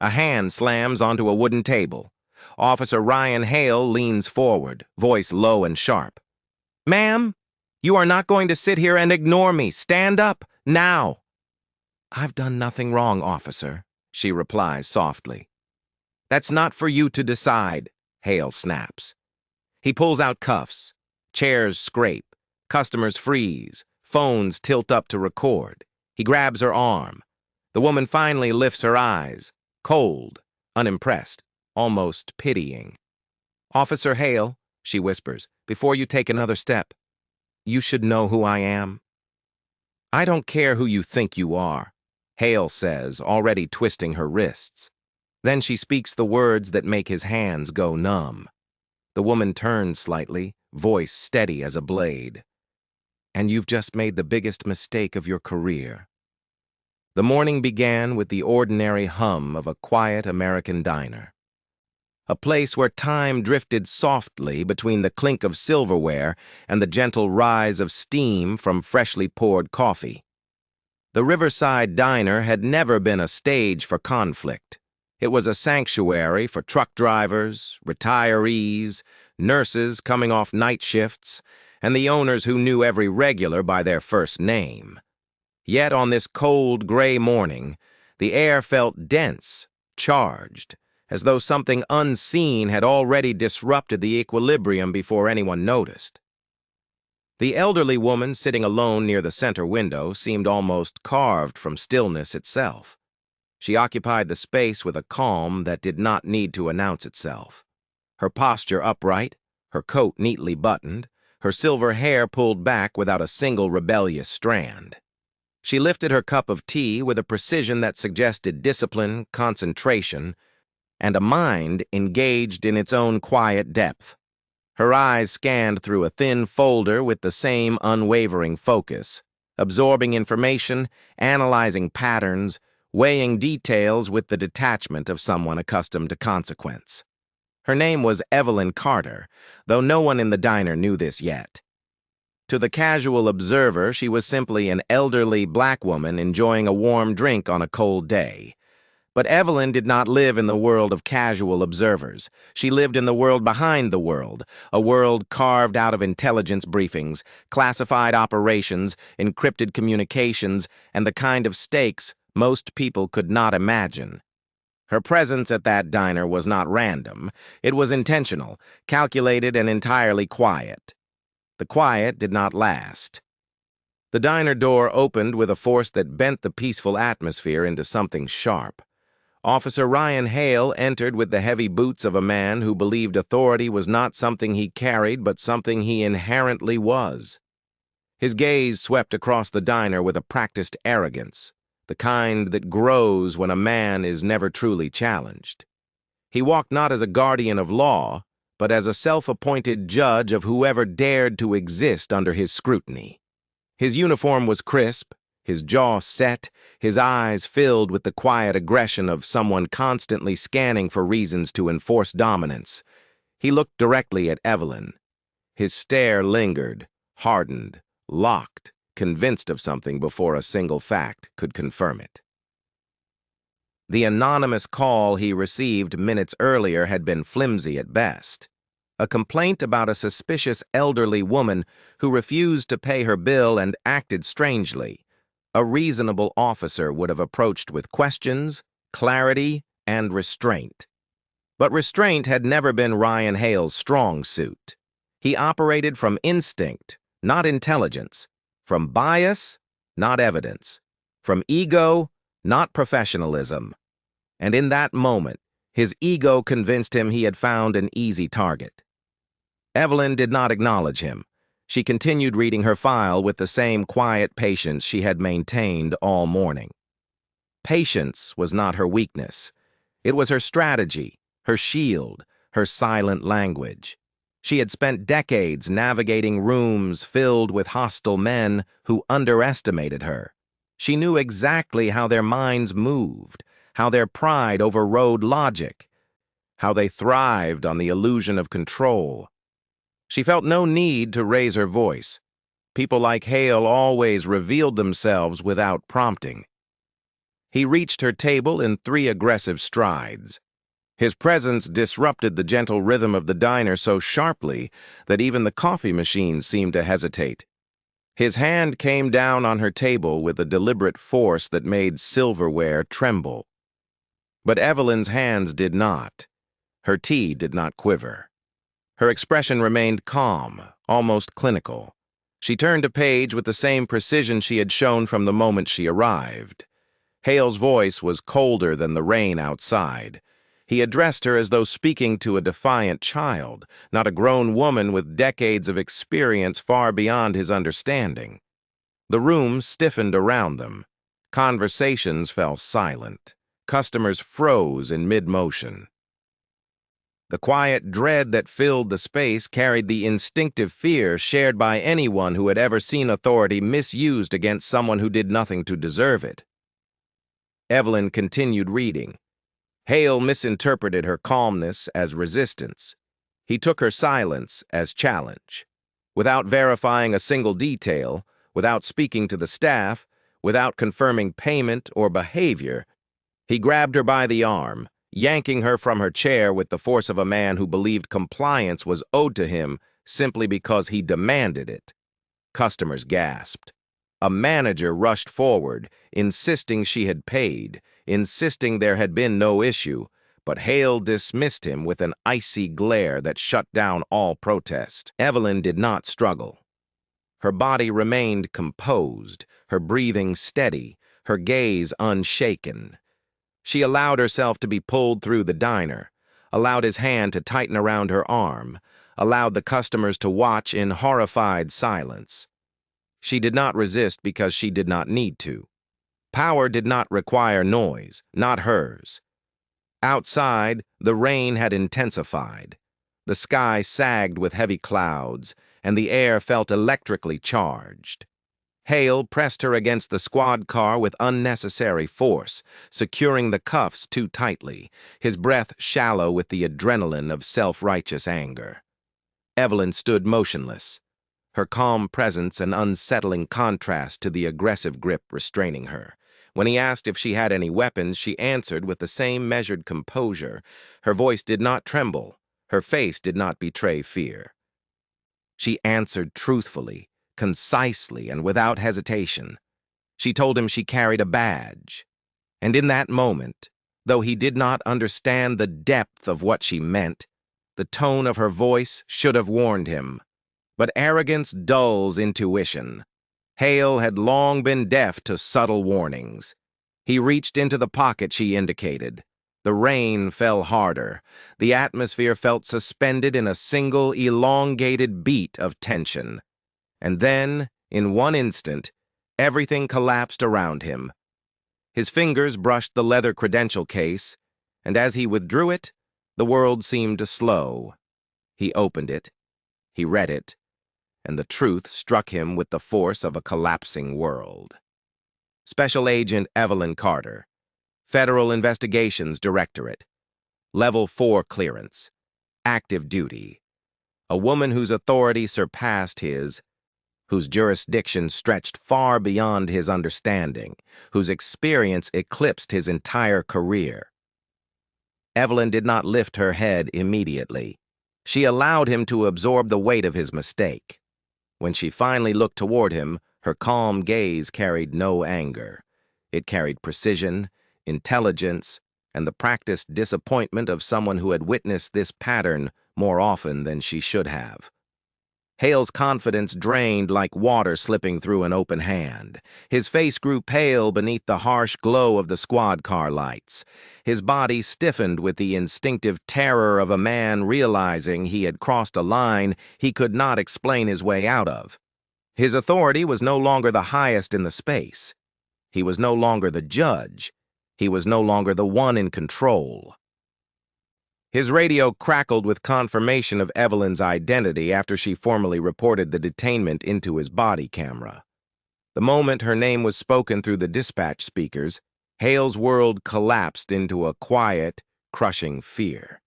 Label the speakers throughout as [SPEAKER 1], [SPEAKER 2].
[SPEAKER 1] A hand slams onto a wooden table. Officer Ryan Hale leans forward, voice low and sharp. "Ma'am, you are not going to sit here and ignore me. Stand up, now." "I've done nothing wrong, officer," she replies softly. "That's not for you to decide," Hale snaps. He pulls out cuffs. Chairs scrape. Customers freeze. Phones tilt up to record. He grabs her arm. The woman finally lifts her eyes, cold, unimpressed, almost pitying. "Officer Hale," she whispers, "before you take another step, you should know who I am." "I don't care who you think you are," Hale says, already twisting her wrists. Then she speaks the words that make his hands go numb. The woman turns slightly, voice steady as a blade. "And you've just made the biggest mistake of your career." The morning began with the ordinary hum of a quiet American diner. A place where time drifted softly between the clink of silverware and the gentle rise of steam from freshly poured coffee. The Riverside Diner had never been a stage for conflict. It was a sanctuary for truck drivers, retirees, nurses coming off night shifts, and the owners who knew every regular by their first name. Yet on this cold, gray morning, the air felt dense, charged, as though something unseen had already disrupted the equilibrium before anyone noticed. The elderly woman sitting alone near the center window seemed almost carved from stillness itself. She occupied the space with a calm that did not need to announce itself. Her posture upright, her coat neatly buttoned, her silver hair pulled back without a single rebellious strand. She lifted her cup of tea with a precision that suggested discipline, concentration, and a mind engaged in its own quiet depth. Her eyes scanned through a thin folder with the same unwavering focus, absorbing information, analyzing patterns, weighing details with the detachment of someone accustomed to consequence. Her name was Evelyn Carter, though no one in the diner knew this yet. To the casual observer, she was simply an elderly black woman enjoying a warm drink on a cold day. But Evelyn did not live in the world of casual observers. She lived in the world behind the world, a world carved out of intelligence briefings, classified operations, encrypted communications, and the kind of stakes most people could not imagine. Her presence at that diner was not random. It was intentional, calculated, and entirely quiet. The quiet did not last. The diner door opened with a force that bent the peaceful atmosphere into something sharp. Officer Ryan Hale entered with the heavy boots of a man who believed authority was not something he carried but something he inherently was. His gaze swept across the diner with a practiced arrogance, the kind that grows when a man is never truly challenged. He walked not as a guardian of law, but as a self-appointed judge of whoever dared to exist under his scrutiny. His uniform was crisp, his jaw set, his eyes filled with the quiet aggression of someone constantly scanning for reasons to enforce dominance. He looked directly at Evelyn. His stare lingered, hardened, locked, convinced of something before a single fact could confirm it. The anonymous call he received minutes earlier had been flimsy at best. A complaint about a suspicious elderly woman who refused to pay her bill and acted strangely. A reasonable officer would have approached with questions, clarity, and restraint. But restraint had never been Ryan Hale's strong suit. He operated from instinct, not intelligence, from bias, not evidence, from ego, not professionalism. And in that moment, his ego convinced him he had found an easy target. Evelyn did not acknowledge him. She continued reading her file with the same quiet patience she had maintained all morning. Patience was not her weakness. It was her strategy, her shield, her silent language. She had spent decades navigating rooms filled with hostile men who underestimated her. She knew exactly how their minds moved, how their pride overrode logic, how they thrived on the illusion of control. She felt no need to raise her voice. People like Hale always revealed themselves without prompting. He reached her table in 3 aggressive strides. His presence disrupted the gentle rhythm of the diner so sharply that even the coffee machine seemed to hesitate. His hand came down on her table with a deliberate force that made silverware tremble. But Evelyn's hands did not. Her tea did not quiver. Her expression remained calm, almost clinical. She turned a page with the same precision she had shown from the moment she arrived. Hale's voice was colder than the rain outside. He addressed her as though speaking to a defiant child, not a grown woman with decades of experience far beyond his understanding. The room stiffened around them. Conversations fell silent. Customers froze in mid-motion. The quiet dread that filled the space carried the instinctive fear shared by anyone who had ever seen authority misused against someone who did nothing to deserve it. Evelyn continued reading. Hale misinterpreted her calmness as resistance. He took her silence as challenge. Without verifying a single detail, without speaking to the staff, without confirming payment or behavior, he grabbed her by the arm, yanking her from her chair with the force of a man who believed compliance was owed to him simply because he demanded it. Customers gasped. A manager rushed forward, insisting she had paid, insisting there had been no issue, but Hale dismissed him with an icy glare that shut down all protest. Evelyn did not struggle. Her body remained composed, her breathing steady, her gaze unshaken. She allowed herself to be pulled through the diner, allowed his hand to tighten around her arm, allowed the customers to watch in horrified silence. She did not resist because she did not need to. Power did not require noise, not hers. Outside, the rain had intensified. The sky sagged with heavy clouds, and the air felt electrically charged. Hale pressed her against the squad car with unnecessary force, securing the cuffs too tightly, his breath shallow with the adrenaline of self-righteous anger. Evelyn stood motionless, her calm presence an unsettling contrast to the aggressive grip restraining her. When he asked if she had any weapons, she answered with the same measured composure. Her voice did not tremble. Her face did not betray fear. She answered truthfully, concisely, and without hesitation. She told him she carried a badge. And in that moment, though he did not understand the depth of what she meant, the tone of her voice should have warned him. But arrogance dulls intuition. Hale had long been deaf to subtle warnings. He reached into the pocket she indicated. The rain fell harder. The atmosphere felt suspended in a single elongated beat of tension. And then, in one instant, everything collapsed around him. His fingers brushed the leather credential case, and as he withdrew it, the world seemed to slow. He opened it. He read it. And the truth struck him with the force of a collapsing world. Special Agent Evelyn Carter, Federal Investigations Directorate, Level 4 clearance, active duty. A woman whose authority surpassed his, whose jurisdiction stretched far beyond his understanding, whose experience eclipsed his entire career. Evelyn did not lift her head immediately. She allowed him to absorb the weight of his mistake. When she finally looked toward him, her calm gaze carried no anger. It carried precision, intelligence, and the practiced disappointment of someone who had witnessed this pattern more often than she should have. Hale's confidence drained like water slipping through an open hand. His face grew pale beneath the harsh glow of the squad car lights. His body stiffened with the instinctive terror of a man realizing he had crossed a line he could not explain his way out of. His authority was no longer the highest in the space. He was no longer the judge. He was no longer the one in control. His radio crackled with confirmation of Evelyn's identity after she formally reported the detainment into his body camera. The moment her name was spoken through the dispatch speakers, Hale's world collapsed into a quiet, crushing fear.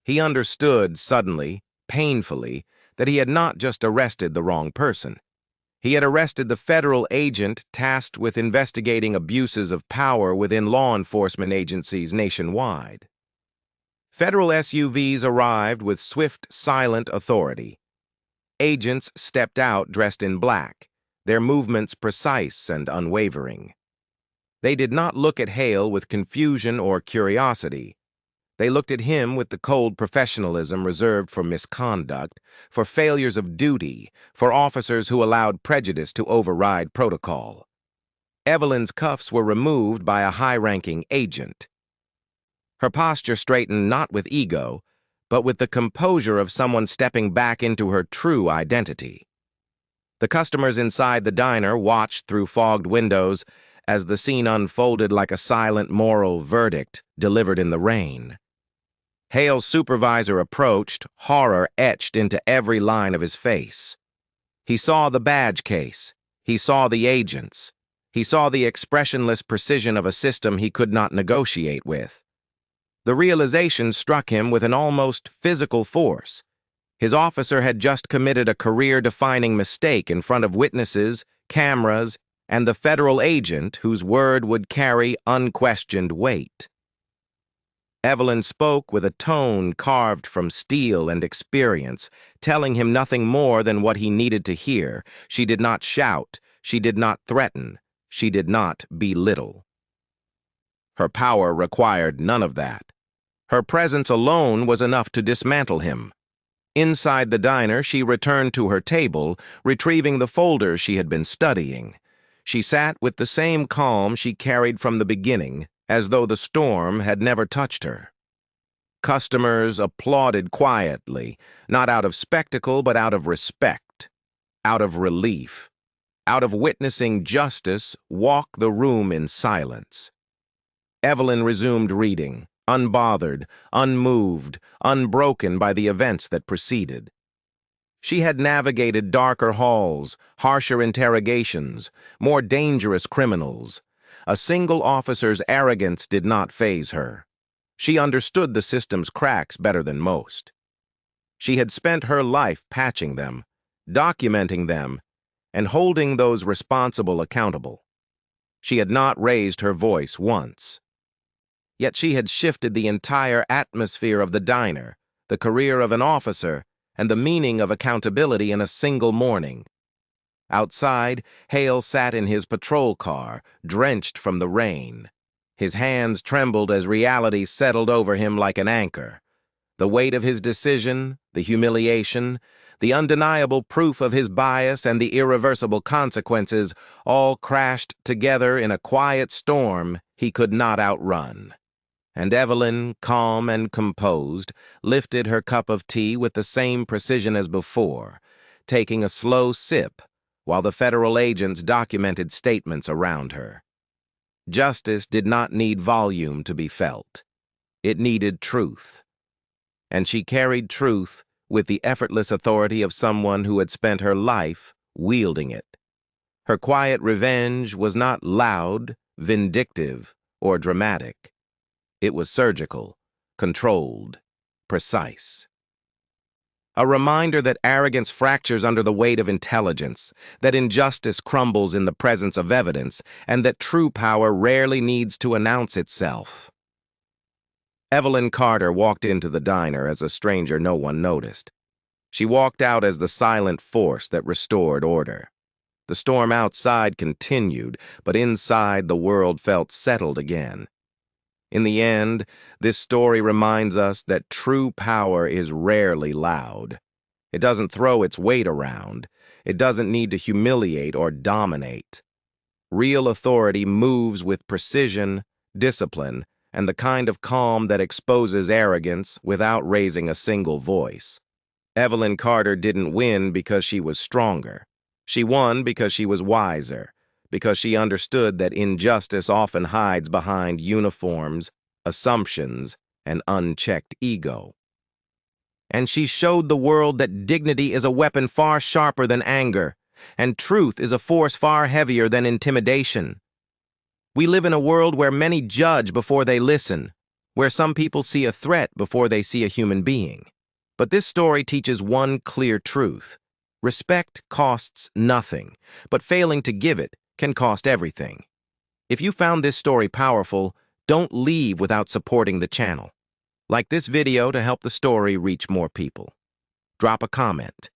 [SPEAKER 1] He understood suddenly, painfully, that he had not just arrested the wrong person. He had arrested the federal agent tasked with investigating abuses of power within law enforcement agencies nationwide. Federal SUVs arrived with swift, silent authority. Agents stepped out dressed in black, their movements precise and unwavering. They did not look at Hale with confusion or curiosity. They looked at him with the cold professionalism reserved for misconduct, for failures of duty, for officers who allowed prejudice to override protocol. Evelyn's cuffs were removed by a high-ranking agent. Her posture straightened not with ego, but with the composure of someone stepping back into her true identity. The customers inside the diner watched through fogged windows as the scene unfolded like a silent moral verdict delivered in the rain. Hale's supervisor approached, horror etched into every line of his face. He saw the badge case. He saw the agents. He saw the expressionless precision of a system he could not negotiate with. The realization struck him with an almost physical force. His officer had just committed a career-defining mistake in front of witnesses, cameras, and the federal agent whose word would carry unquestioned weight. Evelyn spoke with a tone carved from steel and experience, telling him nothing more than what he needed to hear. She did not shout. She did not threaten. She did not belittle. Her power required none of that. Her presence alone was enough to dismantle him. Inside the diner, she returned to her table, retrieving the folders she had been studying. She sat with the same calm she carried from the beginning, as though the storm had never touched her. Customers applauded quietly, not out of spectacle but out of respect, out of relief, out of witnessing justice walk the room in silence. Evelyn resumed reading, unbothered, unmoved, unbroken by the events that preceded. She had navigated darker halls, harsher interrogations, more dangerous criminals. A single officer's arrogance did not faze her. She understood the system's cracks better than most. She had spent her life patching them, documenting them, and holding those responsible accountable. She had not raised her voice once. Yet she had shifted the entire atmosphere of the diner, the career of an officer, and the meaning of accountability in a single morning. Outside, Hale sat in his patrol car, drenched from the rain. His hands trembled as reality settled over him like an anchor. The weight of his decision, the humiliation, the undeniable proof of his bias, and the irreversible consequences all crashed together in a quiet storm he could not outrun. And Evelyn, calm and composed, lifted her cup of tea with the same precision as before, taking a slow sip while the federal agents documented statements around her. Justice did not need volume to be felt. It needed truth. And she carried truth with the effortless authority of someone who had spent her life wielding it. Her quiet revenge was not loud, vindictive, or dramatic. It was surgical, controlled, precise. A reminder that arrogance fractures under the weight of intelligence, that injustice crumbles in the presence of evidence, and that true power rarely needs to announce itself. Evelyn Carter walked into the diner as a stranger no one noticed. She walked out as the silent force that restored order. The storm outside continued, but inside the world felt settled again. In the end, this story reminds us that true power is rarely loud. It doesn't throw its weight around. It doesn't need to humiliate or dominate. Real authority moves with precision, discipline, and the kind of calm that exposes arrogance without raising a single voice. Evelyn Carter didn't win because she was stronger. She won because she was wiser, because she understood that injustice often hides behind uniforms, assumptions, and unchecked ego. And she showed the world that dignity is a weapon far sharper than anger, and truth is a force far heavier than intimidation. We live in a world where many judge before they listen, where some people see a threat before they see a human being. But this story teaches one clear truth. Respect costs nothing, but failing to give it can cost everything. If you found this story powerful, don't leave without supporting the channel. Like this video to help the story reach more people. Drop a comment.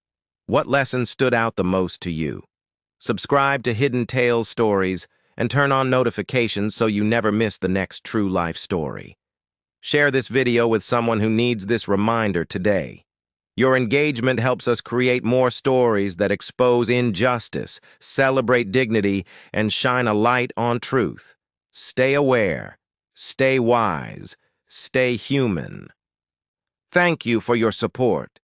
[SPEAKER 1] What lesson stood out the most to you? Subscribe to Hidden Tales Stories and turn on notifications so you never miss the next true life story. Share this video with someone who needs this reminder today. Your engagement helps us create more stories that expose injustice, celebrate dignity, and shine a light on truth. Stay aware, stay wise, stay human. Thank you for your support.